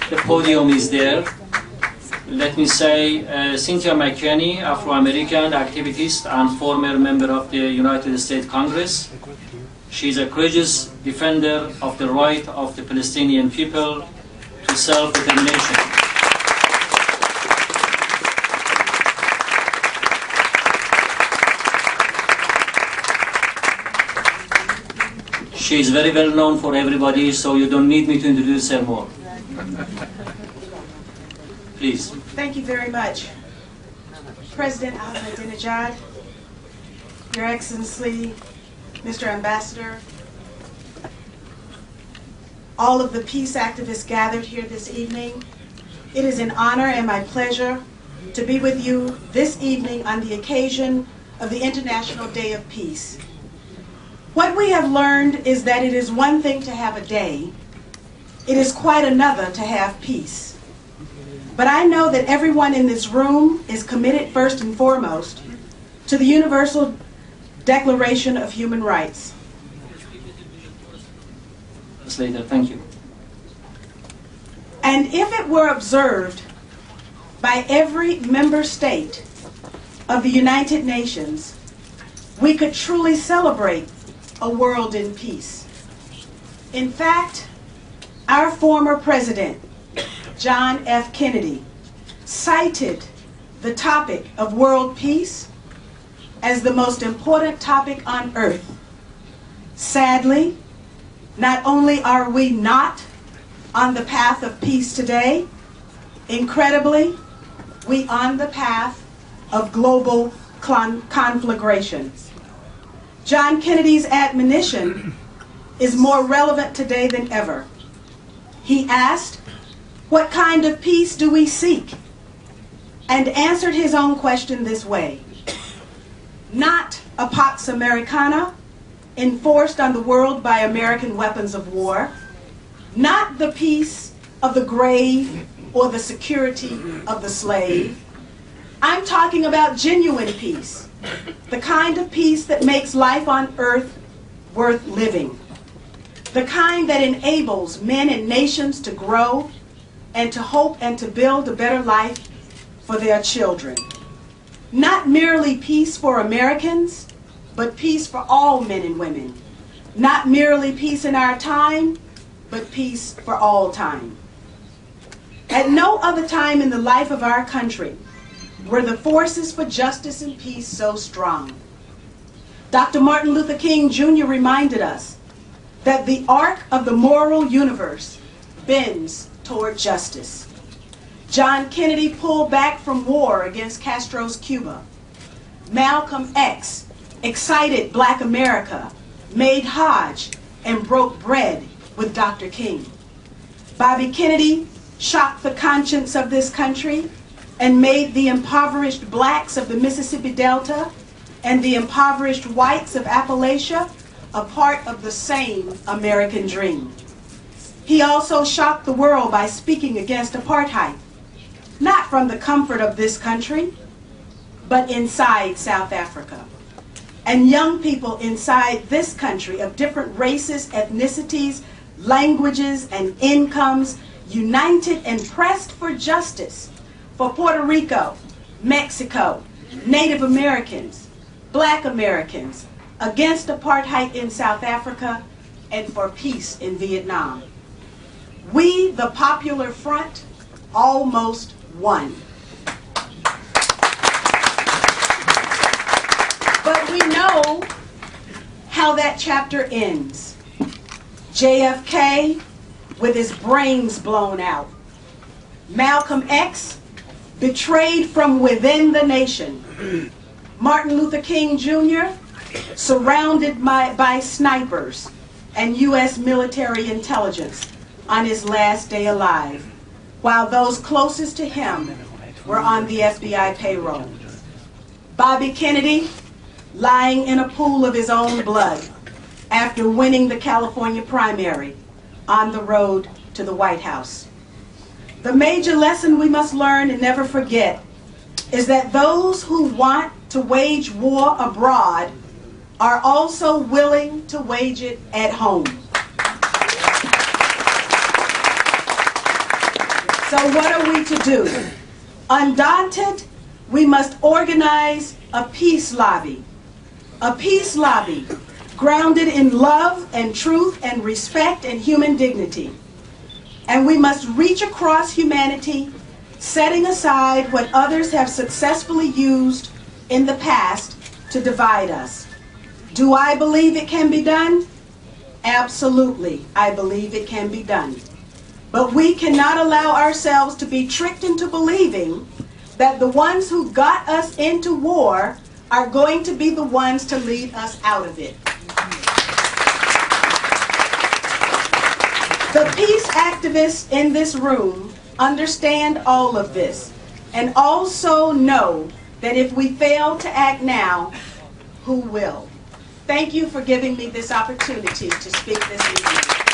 The podium is there. Let me say Cynthia McKinney, Afro-American activist and former member of the United States Congress. She is a courageous defender of the right of the Palestinian people to self-determination. She is very well known for everybody, so you don't need me to introduce her more. Please. Thank you very much. President Ahmidinijad, Your Excellency, Mr. Ambassador, all of the peace activists gathered here this evening, it is an honor and my pleasure to be with you this evening on the occasion of the International Day of Peace. What we have learned is that it is one thing to have a day, it is quite another to have peace. But I know that everyone in this room is committed first and foremost to the Universal Declaration of Human Rights. Later, thank you. And if it were observed by every member state of the United Nations, we could truly celebrate a world in peace. In fact, our former president, John F. Kennedy, cited the topic of world peace as the most important topic on earth. Sadly, not only are we not on the path of peace today, incredibly, we are on the path of global conflagration. John Kennedy's admonition is more relevant today than ever. He asked, "What kind of peace do we seek?" and answered his own question this way: not a Pax Americana enforced on the world by American weapons of war, not the peace of the grave or the security of the slave. I'm talking about genuine peace, the kind of peace that makes life on earth worth living, the kind that enables men and nations to grow and to hope and to build a better life for their children. Not merely peace for Americans, but peace for all men and women. Not merely peace in our time, but peace for all time. At no other time in the life of our country were the forces for justice and peace so strong. Dr. Martin Luther King Jr. reminded us that the arc of the moral universe bends toward justice. John Kennedy pulled back from war against Castro's Cuba. Malcolm X excited Black America, made Hajj, and broke bread with Dr. King. Bobby Kennedy shocked the conscience of this country and made the impoverished blacks of the Mississippi Delta and the impoverished whites of Appalachia a part of the same American dream. He also shocked the world by speaking against apartheid, not from the comfort of this country, but inside South Africa. And young people inside this country of different races, ethnicities, languages, and incomes united and pressed for justice for Puerto Rico, Mexico, Native Americans, Black Americans, against apartheid in South Africa, and for peace in Vietnam. We, the Popular Front, almost won. But we know how that chapter ends. JFK with his brains blown out. Malcolm X betrayed from within the nation. Martin Luther King Jr. surrounded by snipers and U.S. military intelligence on his last day alive, while those closest to him were on the FBI payroll. Bobby Kennedy lying in a pool of his own blood after winning the California primary on the road to the White House. The major lesson we must learn and never forget is that those who want to wage war abroad are also willing to wage it at home. So what are we to do? Undaunted, we must organize a peace lobby. A peace lobby grounded in love and truth and respect and human dignity. And we must reach across humanity, setting aside what others have successfully used in the past to divide us. Do I believe it can be done? Absolutely, I believe it can be done. But we cannot allow ourselves to be tricked into believing that the ones who got us into war are going to be the ones to lead us out of it. The peace activists in this room understand all of this and also know that if we fail to act now, who will? Thank you for giving me this opportunity to speak this evening.